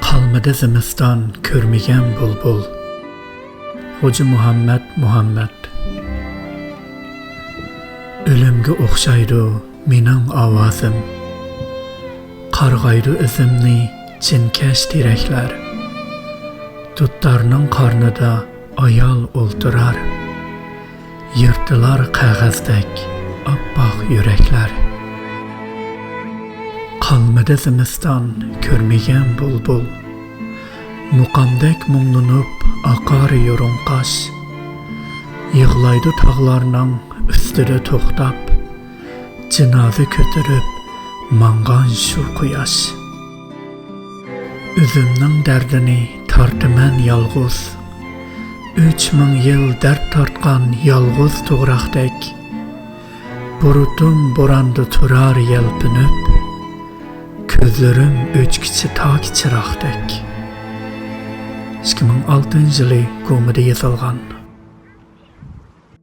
Qalmada zimiston ko'rmagan bulbul. Hoji Muhammad. O'limga o'xshaydi mening ovozim. Qarg'aydi izimni chinkash teraklar. Tuttarning qornida ayol o'ltirar. Yirtilar qog'ozdek oppoq yuraklar. Qalmada zimiston ko'rmagan bulbul. Muqamdek munglanib oqar yo'rinqosh. Yig'laydi tog'larning ustida to'xtab, jinoza ko'tarib mangan shu quyosh. O'zimning dardini tortaman yolg'iz. 3000 yil dard tortgan yolg'iz to'g'raqdek. Burutum bo'ronda turar yalpinib, ko'zlarim o'chkichi tok chiroqdek. 2006 yılı Qumida yazılgan.